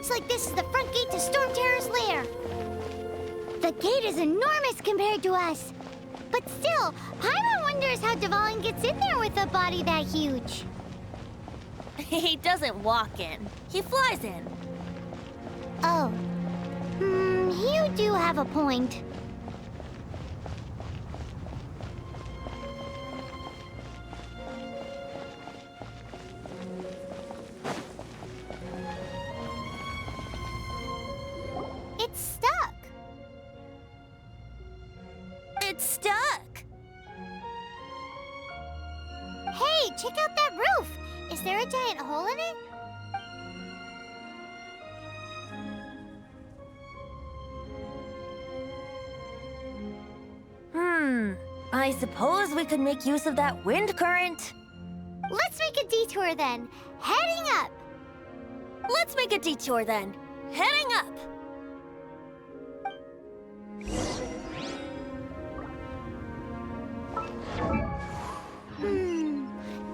Looks like this is the front gate to Storm Terror's lair. The gate is enormous compared to us. But still, Paimon wonders how Dvalin gets in there with a body that huge. He doesn't walk in. He flies in. Oh. You do have a point. It's stuck. It's stuck. Hey, check out that roof. Is there a giant hole in it? I suppose we could make use of that wind current. Let's make a detour then. Heading up. Let's make a detour then. Heading up.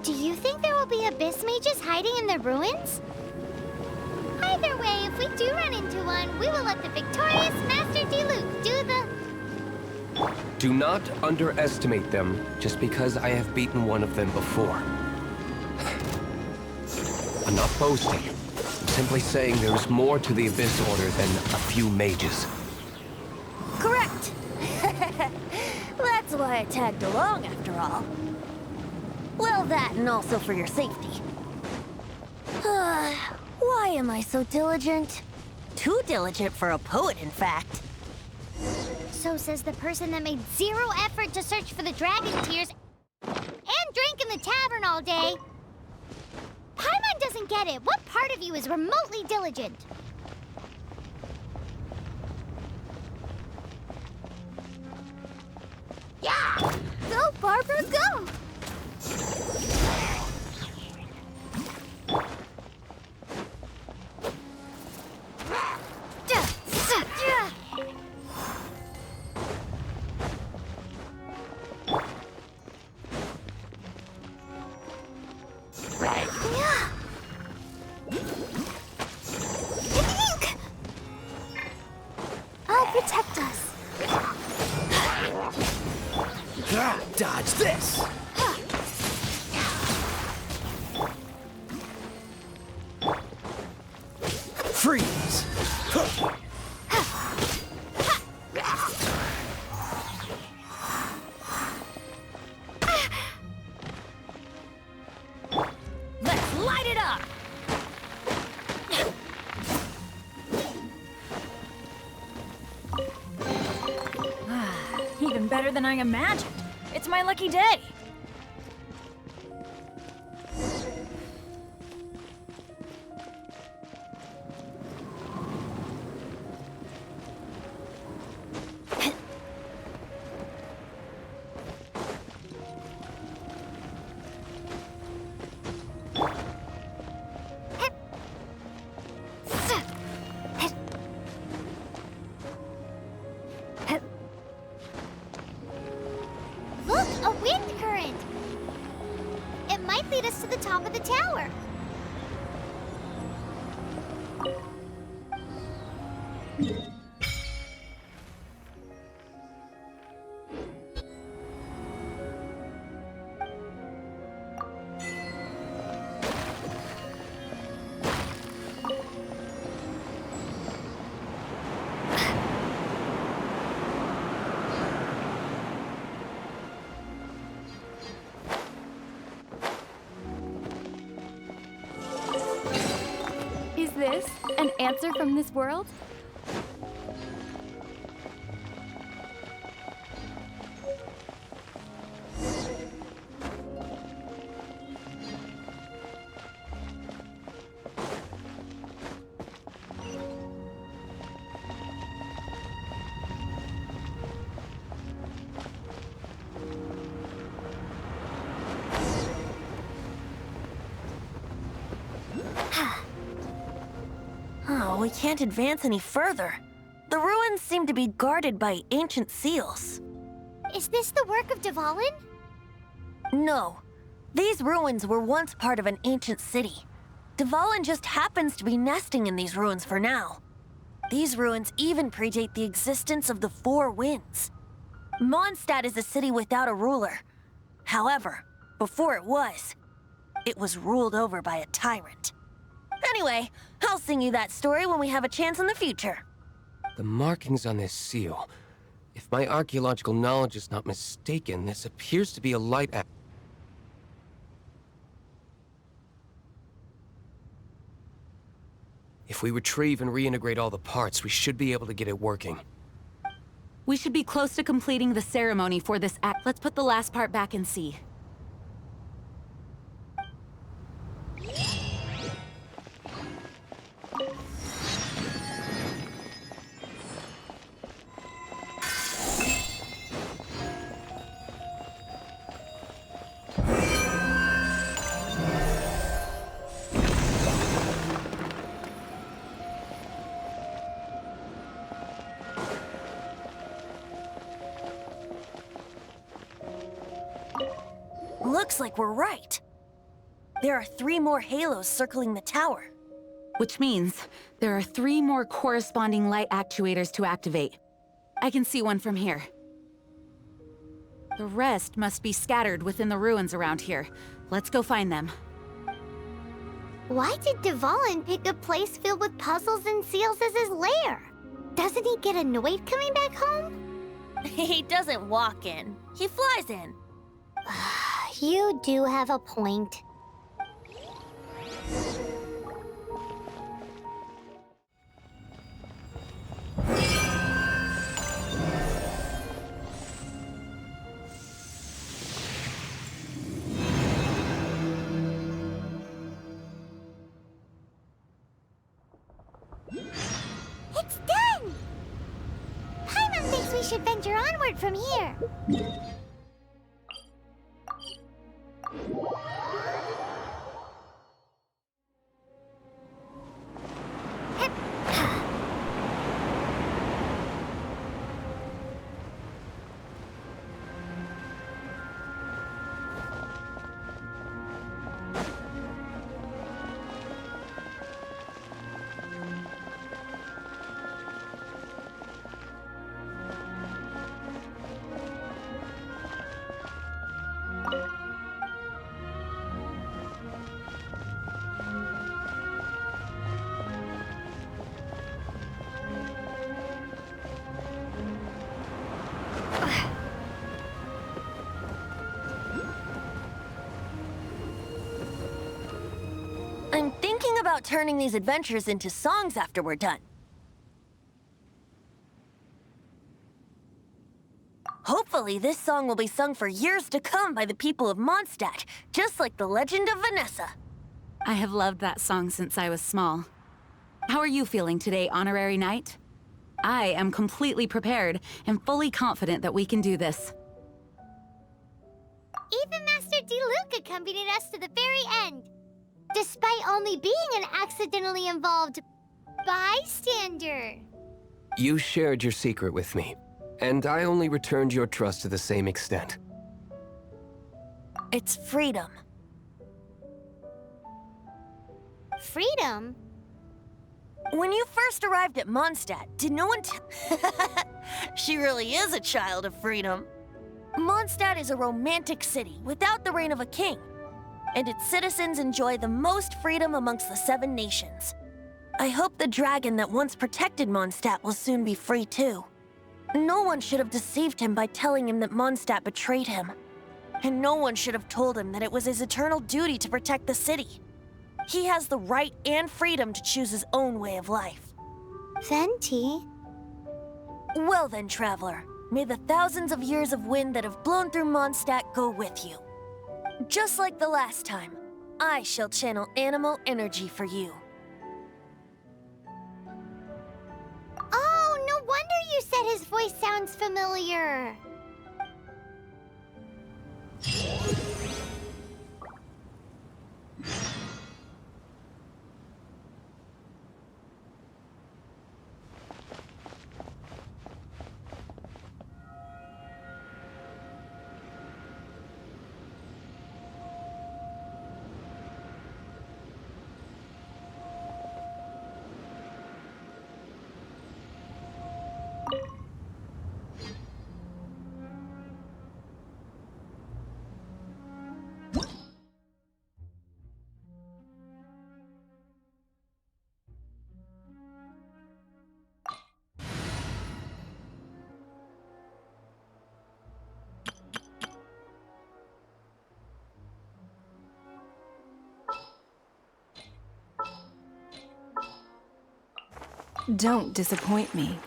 Do you think there will be abyss mages hiding in the ruins? Either way, if we do run into one, we will let the victorious Master Diluc do the... Do not underestimate them just because I have beaten one of them before. I'm not boasting. I'm simply saying there's more to the Abyss Order than a few mages. Correct. That's why I tagged along after all. Well, that and also for your safety. Why am I so diligent? Too diligent for a poet, in fact. So says the person that made zero effort to search for the dragon tears and drank in the tavern all day. Paimon doesn't get it. What part of you is remotely diligent? Yeah! Go, Barbara, go! I'll protect us. Dodge this! Freeze! Let's light it up! Even better than I imagined. It's my lucky day. Look, a wind current! It might lead us to the top of the tower. Is this an answer from this world? Oh, we can't advance any further. The ruins seem to be guarded by ancient seals. Is this the work of Dvalin? No. These ruins were once part of an ancient city. Dvalin just happens to be nesting in these ruins for now. These ruins even predate the existence of the Four Winds. Mondstadt is a city without a ruler. However, before it was ruled over by a tyrant. Anyway, I'll sing you that story when we have a chance in the future. The markings on this seal. If my archaeological knowledge is not mistaken, this appears to be a light act. If we retrieve and reintegrate all the parts, we should be able to get it working. We should be close to completing the ceremony for this act. Let's put the last part back and see. Looks like we're right. There are 3 more halos circling the tower. Which means there are 3 more corresponding light actuators to activate. I can see one from here. The rest must be scattered within the ruins around here. Let's go find them. Why did Dvalin pick a place filled with puzzles and seals as his lair? Doesn't he get annoyed coming back home? He doesn't walk in. He flies in. You do have a point. It's done! Paimon thinks we should venture onward from here. I'm thinking about turning these adventures into songs after we're done. Hopefully, this song will be sung for years to come by the people of Mondstadt, just like the legend of Vanessa. I have loved that song since I was small. How are you feeling today, Honorary Knight? I am completely prepared and fully confident that we can do this. Even Master Diluc accompanied us to the very end, despite only being an accidentally involved bystander. You shared your secret with me, and I only returned your trust to the same extent. It's freedom. Freedom? When you first arrived at Mondstadt, did no one She really is a child of freedom. Mondstadt is a romantic city without the reign of a king, and its citizens enjoy the most freedom amongst the 7 nations. I hope the dragon that once protected Mondstadt will soon be free too. No one should have deceived him by telling him that Mondstadt betrayed him. And no one should have told him that it was his eternal duty to protect the city. He has the right and freedom to choose his own way of life. Venti? Well then, traveler, may the thousands of years of wind that have blown through Mondstadt go with you. Just like the last time, I shall channel animal energy for you. Oh, no wonder you said his voice sounds familiar. Don't disappoint me.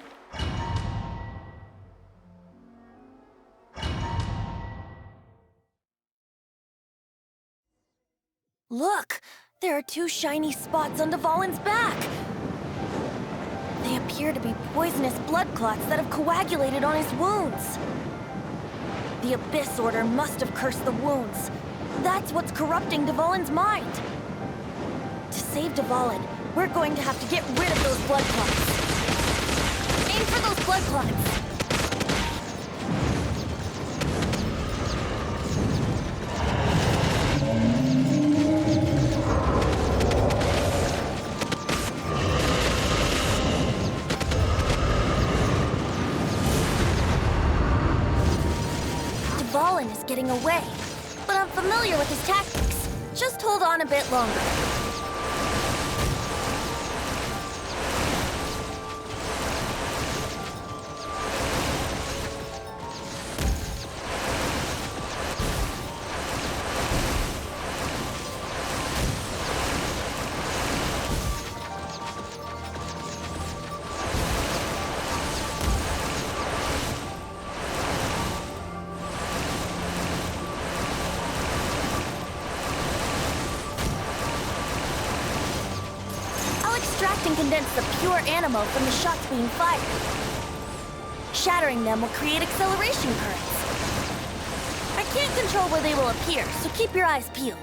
Look! There are 2 shiny spots on Dvalin's back! They appear to be poisonous blood clots that have coagulated on his wounds. The Abyss Order must have cursed the wounds. That's what's corrupting Dvalin's mind. To save Dvalin, we're going to have to get rid of those blood clots. Aim for those blood clots! Dvalin is getting away, but I'm familiar with his tactics. Just hold on a bit longer. Extract and condense the pure animal from the shots being fired. Shattering them will create acceleration currents. I can't control where they will appear, so keep your eyes peeled.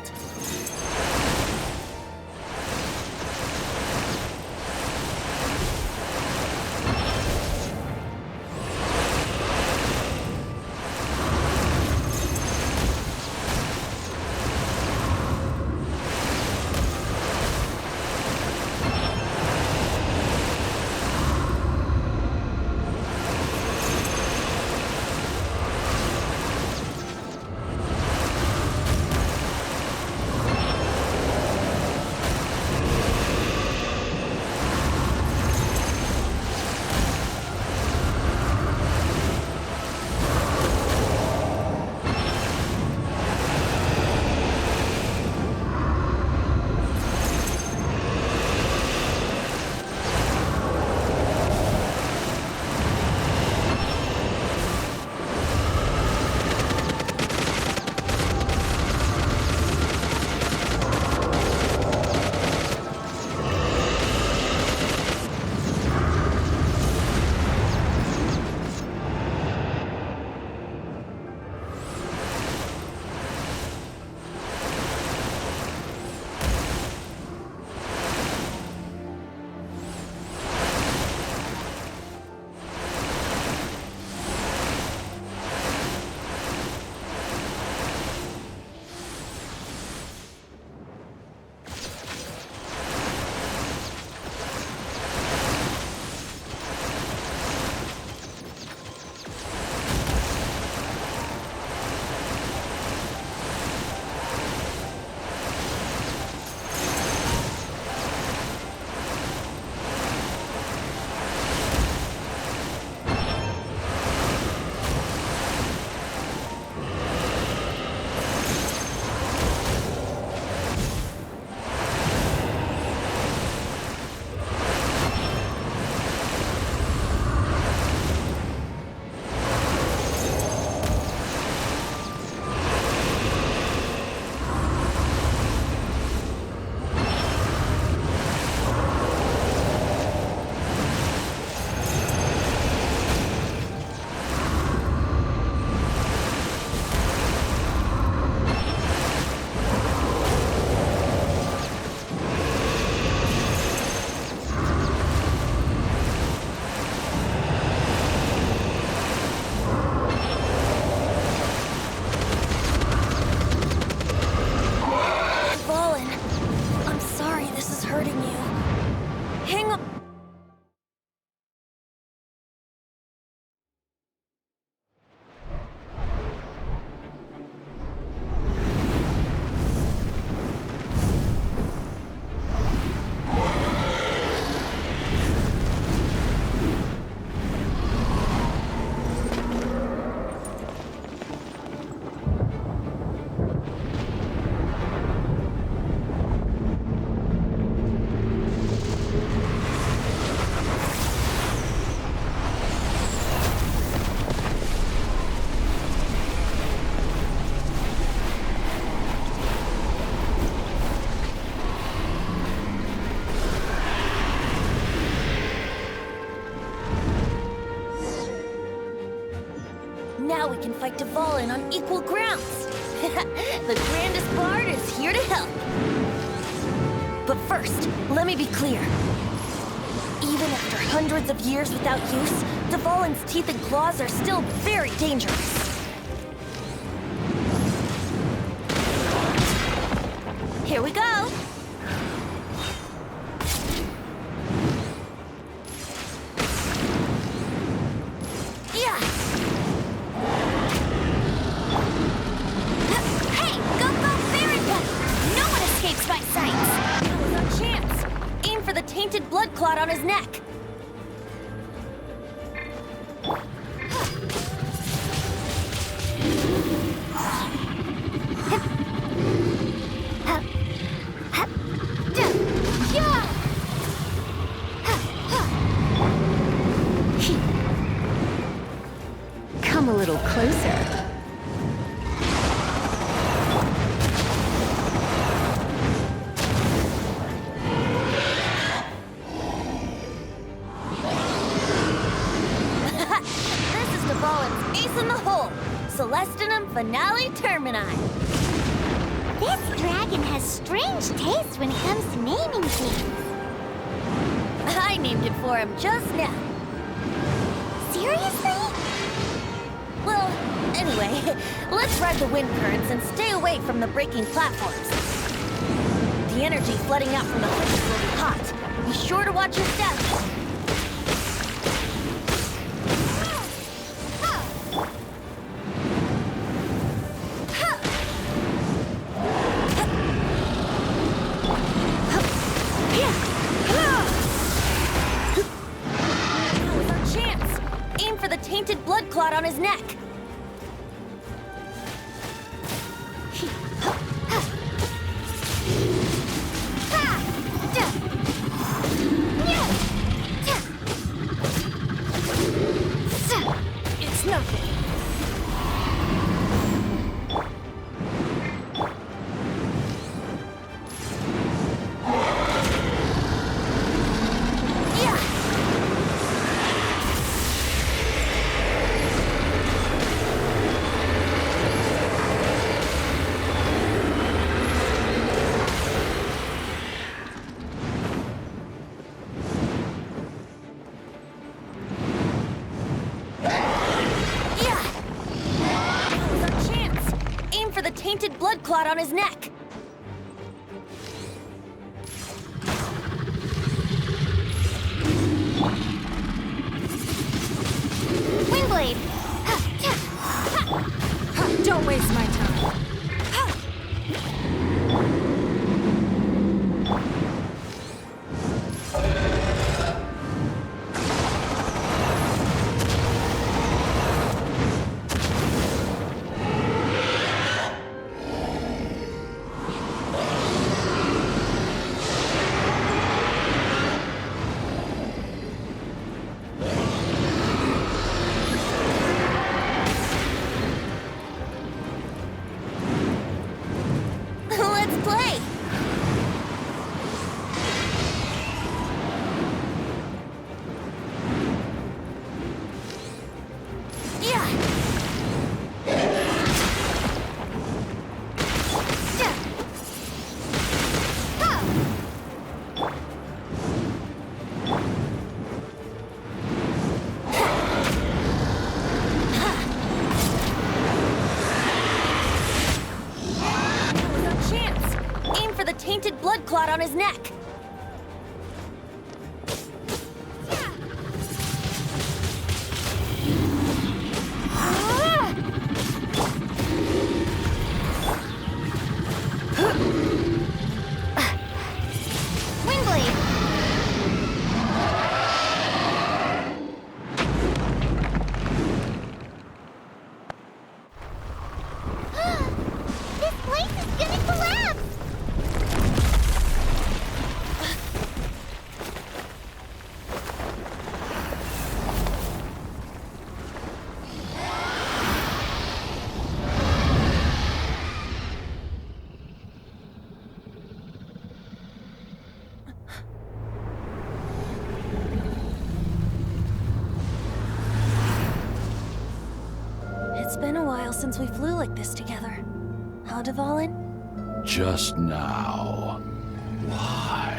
we can fight Dvalin on equal grounds. The grandest bard is here to help. But first, let me be clear. Even after hundreds of years without use, Dvalin's teeth and claws are still very dangerous. Here we go! Yeah! Hey! Go, go, Barracuda! No one escapes my sights! That was our chance! Aim for the tainted blood clot on his neck! Come a little closer. This is Dvalin's ace in the hole! Celestinum Finale Termini! This dragon has strange taste when it comes to naming things. I named it for him just now. Seriously? Well, anyway, let's ride the wind currents and stay away from the breaking platforms. The energy flooding out from the fissures will be hot. Be sure to watch your steps. That was our chance. Aim for the tainted blood clot on his neck. It's nothing. Yeah. Yeah! That was our chance. Aim for the tainted blood clot on his neck. Windblade! Don't waste my time. Let's play! Yeah! That was our chance. Aim for the tainted blood clot on his neck. Windblade! This place is gonna collapse! while since we flew like this together. Huh, Dvalin? Just now. Why?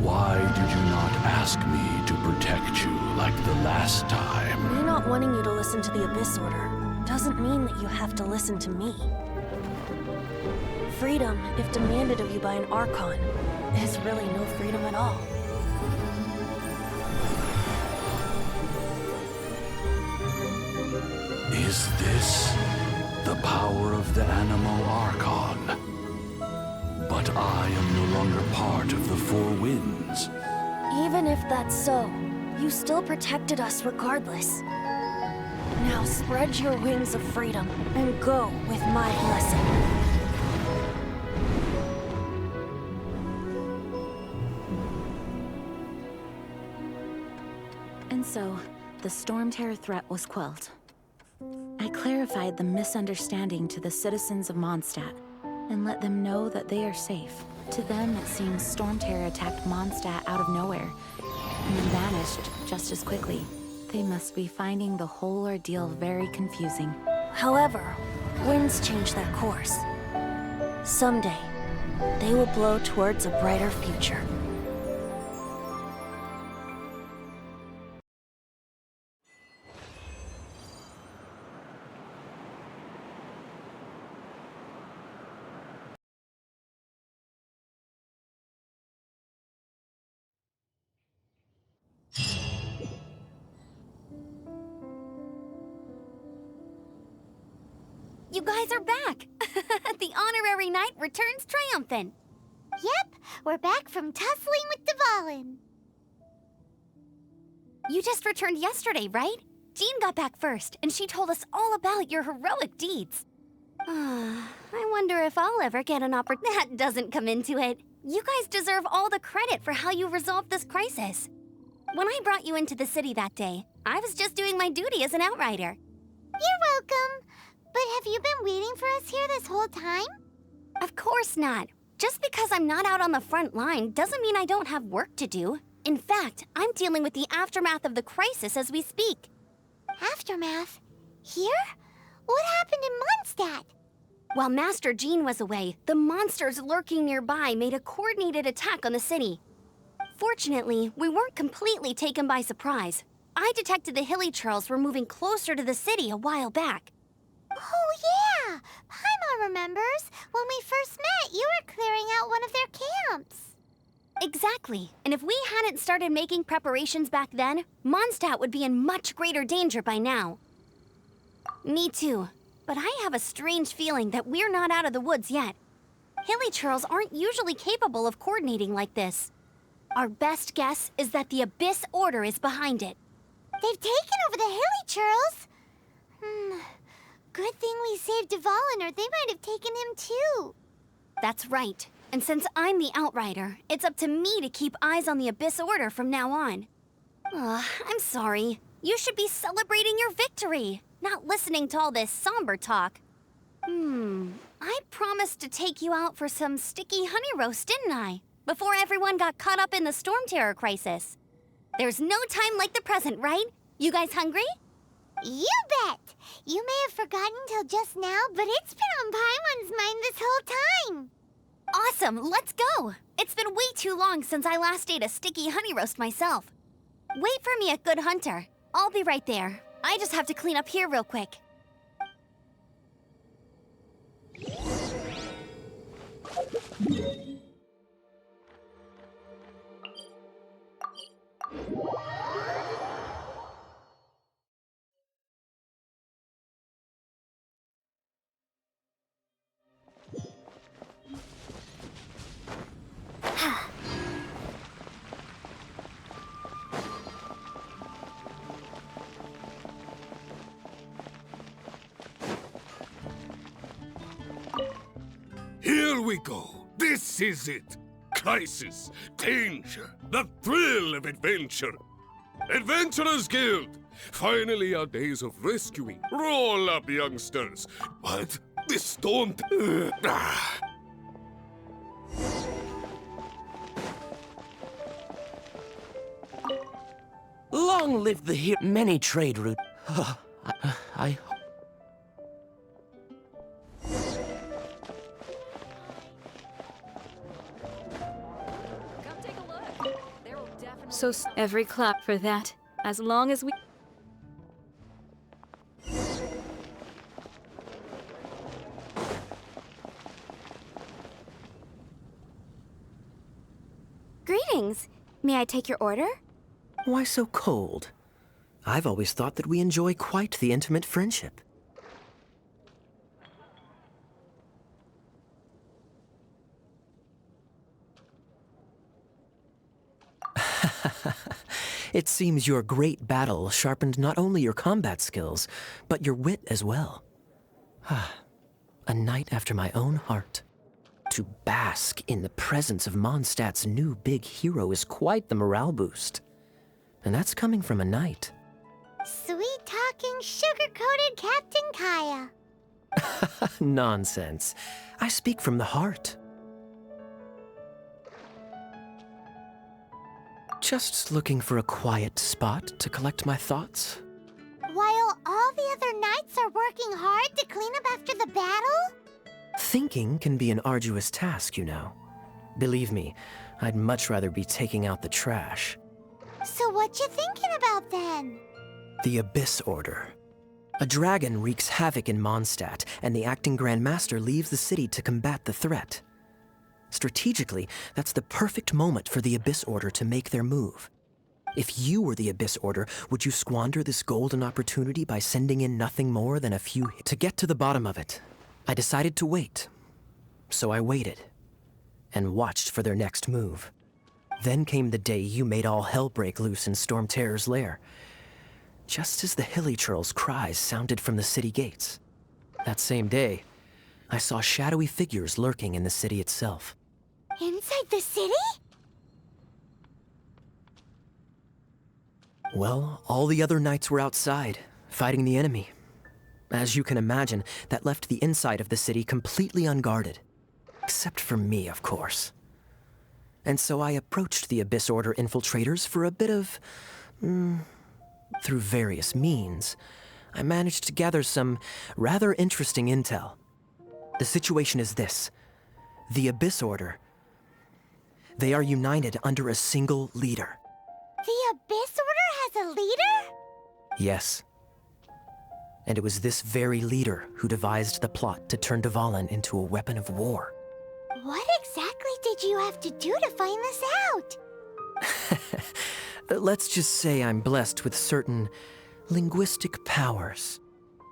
Why did you not ask me to protect you like the last time? Me not wanting you to listen to the Abyss Order doesn't mean that you have to listen to me. Freedom, if demanded of you by an Archon, is really no freedom at all. Is this the power of the Animal Archon? But I am no longer part of the Four Winds. Even if that's so, you still protected us regardless. Now spread your wings of freedom and go with my blessing. And so, the Storm Terror threat was quelled. I clarified the misunderstanding to the citizens of Mondstadt and let them know that they are safe. To them, it seems Storm Terror attacked Mondstadt out of nowhere and then vanished just as quickly. They must be finding the whole ordeal very confusing. However, winds change their course. Someday, they will blow towards a brighter future. You guys are back! The honorary knight returns triumphant. Yep, we're back from tussling with Dvalin. You just returned yesterday, right? Jean got back first, and she told us all about your heroic deeds. I wonder if I'll ever get an opportunity. That doesn't come into it. You guys deserve all the credit for how you resolved this crisis. When I brought you into the city that day, I was just doing my duty as an outrider. You're welcome. But have you been waiting for us here this whole time? Of course not. Just because I'm not out on the front line doesn't mean I don't have work to do. In fact, I'm dealing with the aftermath of the crisis as we speak. Aftermath? Here? What happened in Mondstadt? While Master Jean was away, the monsters lurking nearby made a coordinated attack on the city. Fortunately, we weren't completely taken by surprise. I detected the Hilly Churls were moving closer to the city a while back. Oh, yeah! Paimon remembers. When we first met, you were clearing out one of their camps. Exactly. And if we hadn't started making preparations back then, Mondstadt would be in much greater danger by now. Me too. But I have a strange feeling that we're not out of the woods yet. Hilly Churls aren't usually capable of coordinating like this. Our best guess is that the Abyss Order is behind it. They've taken over the Hilly Churls? Good thing we saved Dvalin, or they might have taken him too. That's right. And since I'm the Outrider, it's up to me to keep eyes on the Abyss Order from now on. I'm sorry. You should be celebrating your victory, not listening to all this somber talk. I promised to take you out for some sticky honey roast, didn't I? Before everyone got caught up in the Storm Terror crisis. There's no time like the present, right? You guys hungry? You bet! You may have forgotten till just now, but it's been on Paimon's mind this whole time. Awesome, let's go! It's been way too long since I last ate a sticky honey roast myself. Wait for me at Good Hunter. I'll be right there. I just have to clean up here real quick. Here we go. This is it. Crisis, danger, the thrill of adventure. Adventurers Guild. Finally our days of rescuing. Roll up, youngsters. What? This don't... Long live the many trade route. I every clap for that. As long as we... Greetings. May I take your order? Why so cold? I've always thought that we enjoy quite the intimate friendship. It seems your great battle sharpened not only your combat skills, but your wit as well. A knight after my own heart. To bask in the presence of Mondstadt's new big hero is quite the morale boost. And that's coming from a knight. Sweet-talking, sugar-coated Captain Kaya. Nonsense. I speak from the heart. Just looking for a quiet spot to collect my thoughts. While all the other knights are working hard to clean up after the battle? Thinking can be an arduous task, you know. Believe me, I'd much rather be taking out the trash. So what you thinking about then? The Abyss Order. A dragon wreaks havoc in Mondstadt, and the acting Grand Master leaves the city to combat the threat. Strategically, that's the perfect moment for the Abyss Order to make their move. If you were the Abyss Order, would you squander this golden opportunity by sending in nothing more than a few hits? To get to the bottom of it, I decided to wait. So I waited, and watched for their next move. Then came the day you made all hell break loose in Storm Terror's lair, just as the Hilly Churl's cries sounded from the city gates. That same day, I saw shadowy figures lurking in the city itself. Inside the city? Well, all the other knights were outside, fighting the enemy. As you can imagine, that left the inside of the city completely unguarded. Except for me, of course. And so I approached the Abyss Order infiltrators for a bit of... through various means, I managed to gather some rather interesting intel. The situation is this. The Abyss Order. They are united under a single leader. The Abyss Order has a leader? Yes. And it was this very leader who devised the plot to turn Dvalin into a weapon of war. What exactly did you have to do to find this out? Let's just say I'm blessed with certain linguistic powers.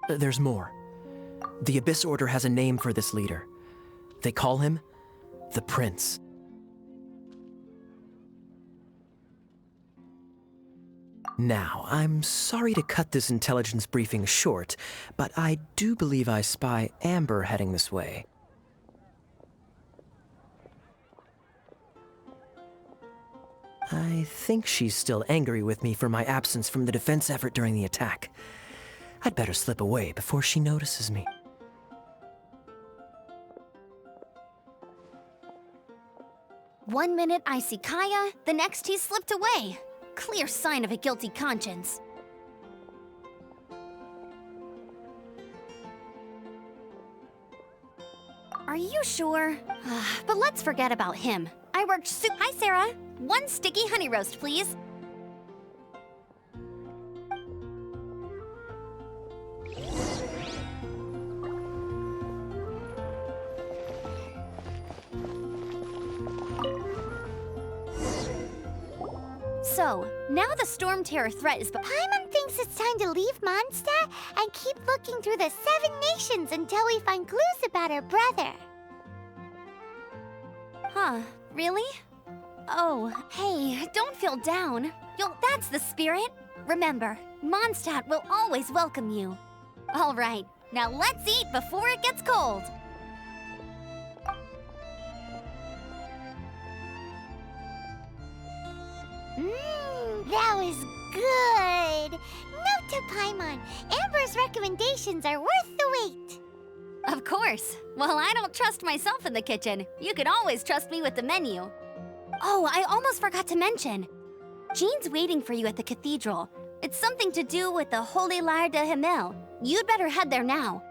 There's more. The Abyss Order has a name for this leader. They call him the Prince. Now, I'm sorry to cut this intelligence briefing short, but I do believe I spy Amber heading this way. I think she's still angry with me for my absence from the defense effort during the attack. I'd better slip away before she notices me. One minute I see Kaya, the next he's slipped away. Clear sign of a guilty conscience. Are you sure? But let's forget about him. I worked Hi, Sarah. One sticky honey roast, please. So, now the Storm Terror threat is... Paimon thinks it's time to leave Mondstadt and keep looking through the 7 nations until we find clues about her brother. Huh, really? Oh, hey, don't feel down. That's the spirit. Remember, Mondstadt will always welcome you. All right, now let's eat before it gets cold. That was good. Note to Paimon, Amber's recommendations are worth the wait. Of course. Well, I don't trust myself in the kitchen. You can always trust me with the menu. Oh, I almost forgot to mention. Jean's waiting for you at the cathedral. It's something to do with the Holy Lyre de Himmel. You'd better head there now.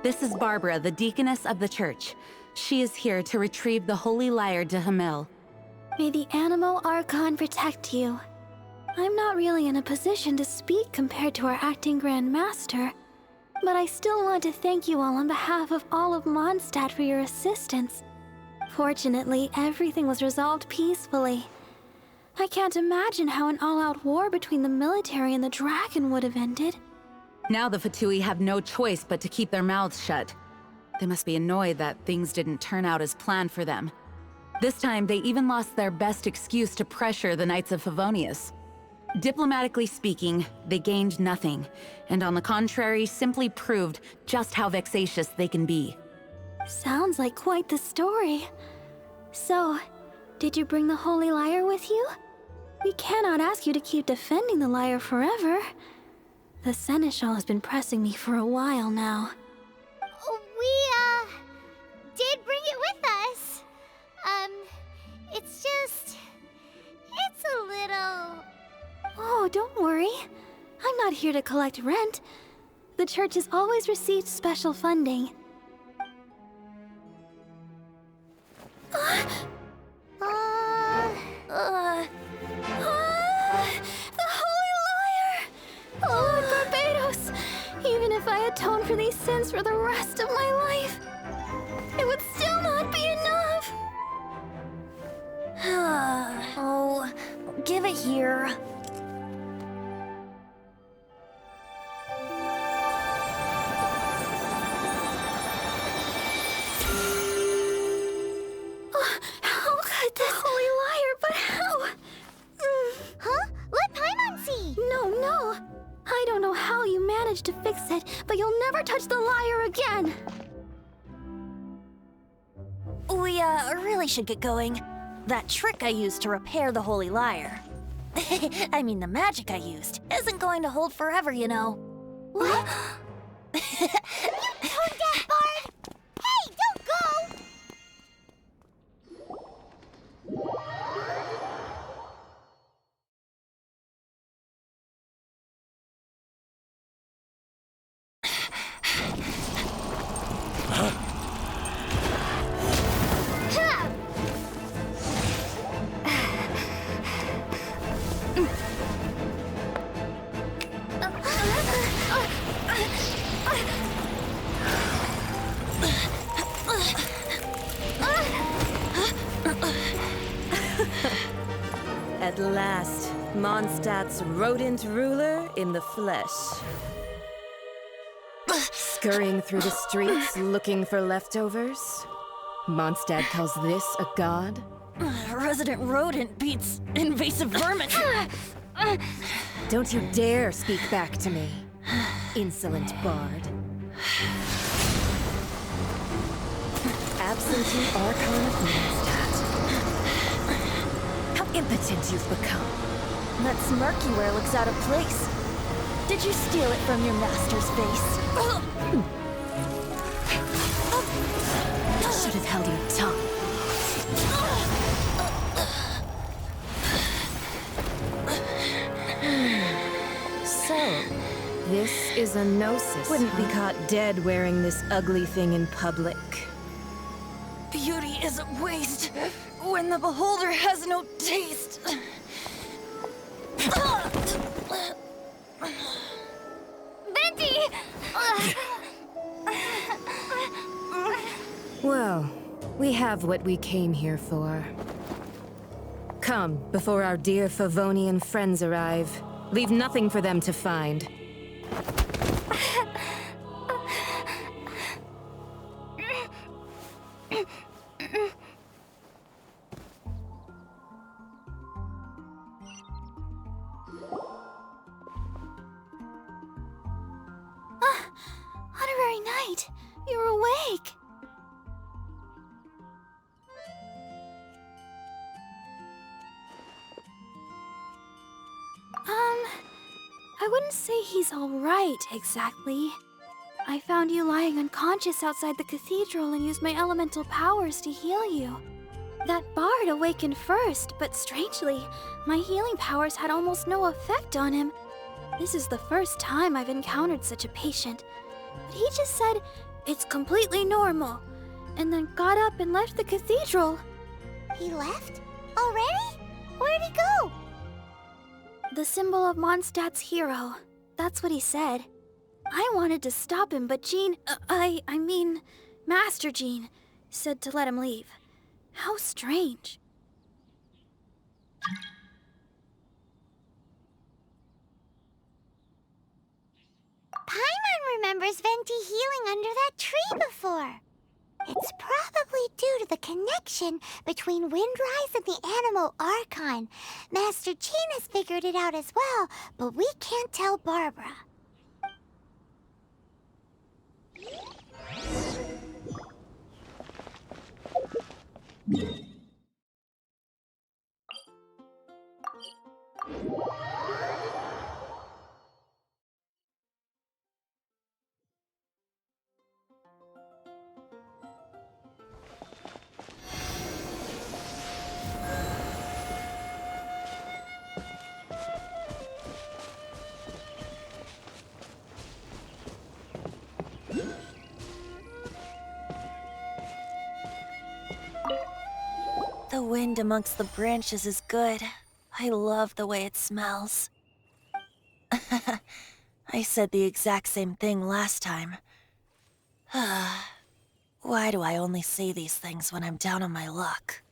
This is Barbara, the deaconess of the church. She is here to retrieve the Holy Lyre to Hamil. May the Animo Archon protect you. I'm not really in a position to speak compared to our acting Grand Master, but I still want to thank you all on behalf of all of Mondstadt for your assistance. Fortunately, everything was resolved peacefully. I can't imagine how an all-out war between the military and the dragon would have ended. Now the Fatui have no choice but to keep their mouths shut. They must be annoyed that things didn't turn out as planned for them. This time, they even lost their best excuse to pressure the Knights of Favonius. Diplomatically speaking, they gained nothing, and on the contrary, simply proved just how vexatious they can be. Sounds like quite the story. So, did you bring the Holy Lyre with you? We cannot ask you to keep defending the lyre forever. The Seneschal has been pressing me for a while now. We, did bring it with us. It's a little... Oh, don't worry. I'm not here to collect rent. The church has always received special funding. The Holy Lyre! Lord Barbados! Even if I atone for these sins for the rest of my life, it would still not be enough! Oh, give it here. How could this Holy Lyre, but how? Huh? Let Paimon see! No. I don't know how you managed to fix it, but you'll never touch the lyre again! We, really should get going. That trick I used to repair the Holy Lyre. I mean, the magic I used isn't going to hold forever, you know. What? Tone deaf, Bard! Hey, don't go! At last, Mondstadt's rodent ruler in the flesh. Scurrying through the streets looking for leftovers? Mondstadt calls this a god? Resident rodent beats invasive vermin. Don't you dare speak back to me, insolent bard. Absentee Archon of Mondstadt. How impotent you've become. That smirky wear looks out of place. Did you steal it from your master's face? Should have held your tongue. So, this is a gnosis. Wouldn't be caught dead wearing this ugly thing in public. Beauty is a waste when the beholder has no taste. Venti! Well, we have what we came here for. Come, before our dear Favonian friends arrive. Leave nothing for them to find. Honorary Knight, you're awake! I wouldn't say he's alright, exactly. I found you lying unconscious outside the cathedral and used my elemental powers to heal you. That bard awakened first, but strangely, my healing powers had almost no effect on him. This is the first time I've encountered such a patient. But he just said It's completely normal. And then got up and left the cathedral. He left? Already? Where'd he go? The symbol of Mondstadt's hero. That's what he said. I wanted to stop him, but Jean, I mean, Master Jean, said to let him leave. How strange. Paimon remembers Venti healing under that tree before. It's probably due to the connection between Windrise and the Animal Archon. Master Jean has figured it out as well, but we can't tell Barbara. The wind amongst the branches is good. I love the way it smells. I said the exact same thing last time. Why do I only say these things when I'm down on my luck?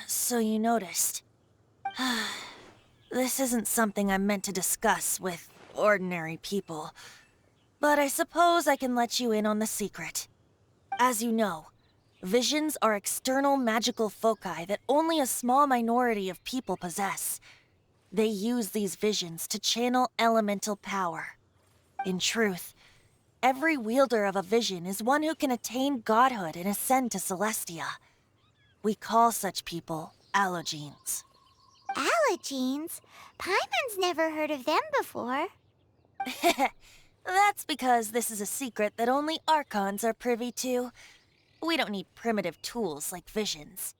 So you noticed. This isn't something I'm meant to discuss with ordinary people, but I suppose I can let you in on the secret. As you know, visions are external magical foci that only a small minority of people possess. They use these visions to channel elemental power. In truth, every wielder of a vision is one who can attain godhood and ascend to Celestia. We call such people allogenes. Allogenes? Paimon's never heard of them before. That's because this is a secret that only Archons are privy to. We don't need primitive tools like visions.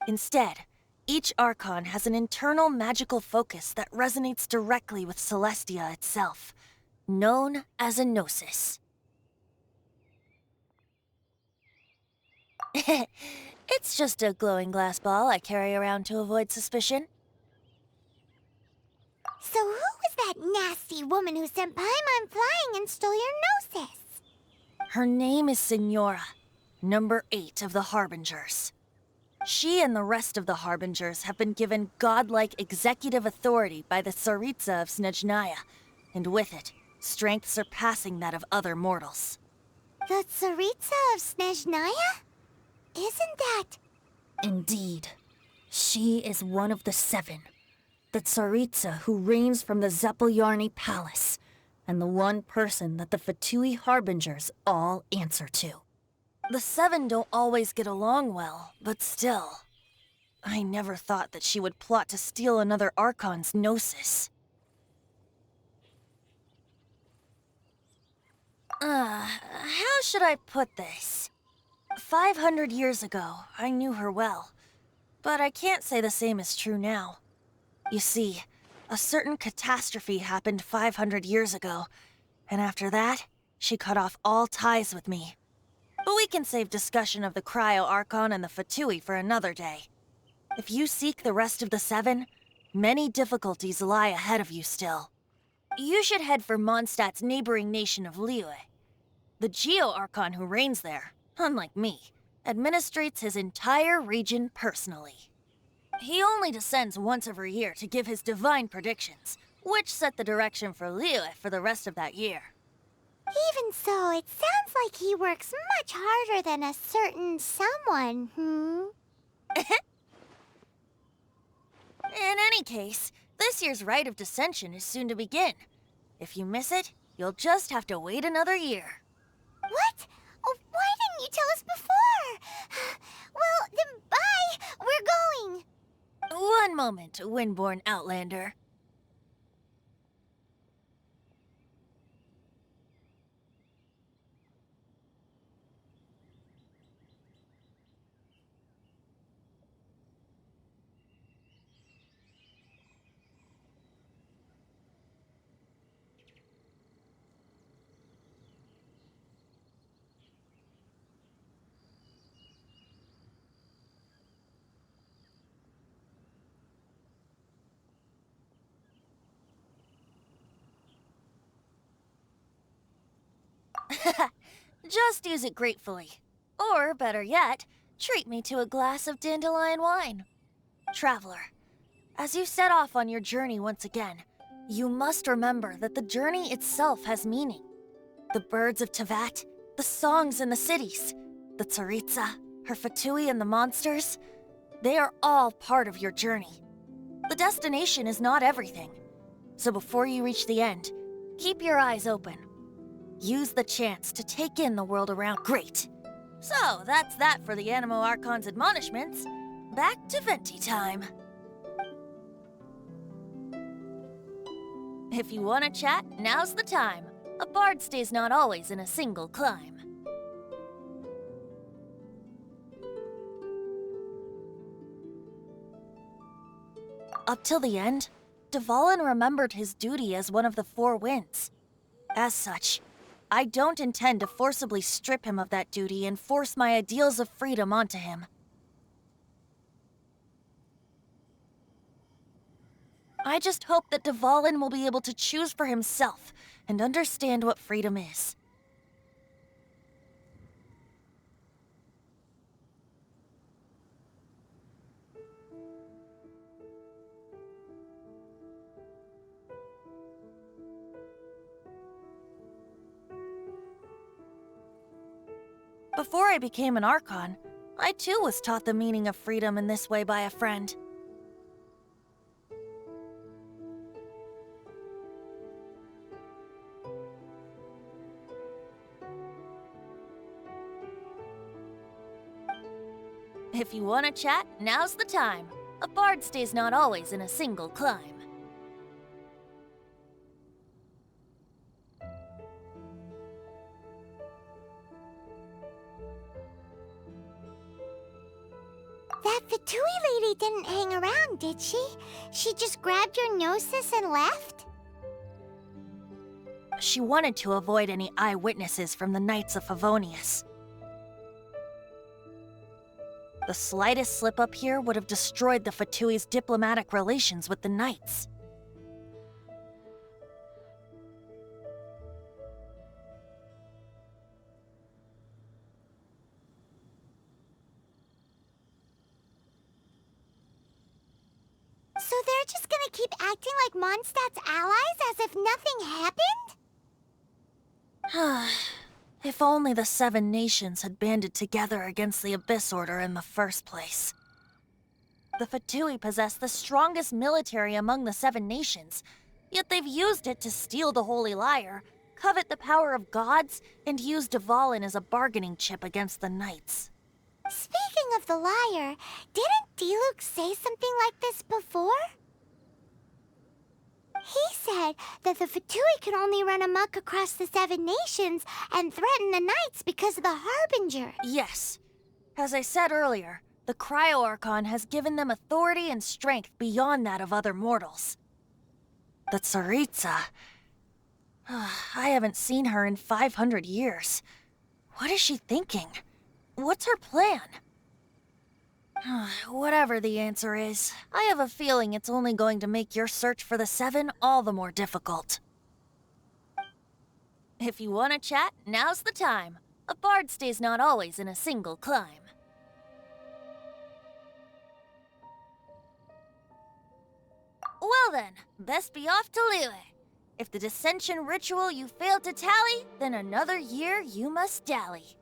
Instead, each Archon has an internal magical focus that resonates directly with Celestia itself, known as a gnosis. It's just a glowing glass ball I carry around to avoid suspicion. So who was that nasty woman who sent Paimon flying and stole your gnosis? Her name is Signora, number 8 of the Harbingers. She and the rest of the Harbingers have been given godlike executive authority by the Tsaritsa of Snezhnaya, and with it, strength surpassing that of other mortals. The Tsaritsa of Snezhnaya? Isn't that... Indeed. She is one of the 7. The Tsaritsa who reigns from the Zeppeljärni Palace, and the one person that the Fatui Harbingers all answer to. The 7 don't always get along well, but still. I never thought that she would plot to steal another Archon's gnosis. How should I put this? 500 years ago, I knew her well, but I can't say the same is true now. You see, a certain catastrophe happened 500 years ago, and after that, she cut off all ties with me. But we can save discussion of the Cryo Archon and the Fatui for another day. If you seek the rest of the 7, many difficulties lie ahead of you still. You should head for Mondstadt's neighboring nation of Liyue. The Geo Archon who reigns there, unlike me, administrates his entire region personally. He only descends once every year to give his divine predictions, which set the direction for Liyue for the rest of that year. Even so, it sounds like he works much harder than a certain someone, In any case, this year's Rite of Descension is soon to begin. If you miss it, you'll just have to wait another year. What? Oh, why didn't you tell us before? Well, then bye! We're going! One moment, Windborn Outlander. Just use it gratefully. Or, better yet, treat me to a glass of dandelion wine. Traveler, as you set off on your journey once again, you must remember that the journey itself has meaning. The birds of Tevat, the songs in the cities, the Tsaritsa, her Fatui and the monsters, they are all part of your journey. The destination is not everything. So before you reach the end, keep your eyes open. Use the chance to take in the world around. Great! So, that's that for the Animo Archon's admonishments. Back to Venti time. If you want to chat, now's the time. A bard stays not always in a single climb. Up till the end, Dvalin remembered his duty as one of the Four Winds. As such, I don't intend to forcibly strip him of that duty and force my ideals of freedom onto him. I just hope that Dvalin will be able to choose for himself and understand what freedom is. Before I became an Archon, I too was taught the meaning of freedom in this way by a friend. If you want to chat, now's the time. A bard stays not always in a single climb. That Fatui lady didn't hang around, did she? She just grabbed your gnosis and left? She wanted to avoid any eyewitnesses from the Knights of Favonius. The slightest slip-up here would have destroyed the Fatui's diplomatic relations with the Knights. So they're just gonna keep acting like Mondstadt's allies as if nothing happened? If only the Seven Nations had banded together against the Abyss Order in the first place. The Fatui possess the strongest military among the Seven Nations, yet they've used it to steal the Holy Lyre, covet the power of gods, and use Dvalin as a bargaining chip against the Knights. Speaking of the lyre, didn't Diluc say something like this before? He said that the Fatui can only run amok across the Seven Nations and threaten the Knights because of the Harbinger. Yes. As I said earlier, the Cryo-Archon has given them authority and strength beyond that of other mortals. The Tsaritsa... I haven't seen her in 500 years. What is she thinking? What's her plan? Whatever the answer is, I have a feeling it's only going to make your search for the Seven all the more difficult. If you want to chat, now's the time. A bard stays not always in a single climb. Well then, best be off to Liyue. If the dissension ritual you failed to tally, then another year you must dally.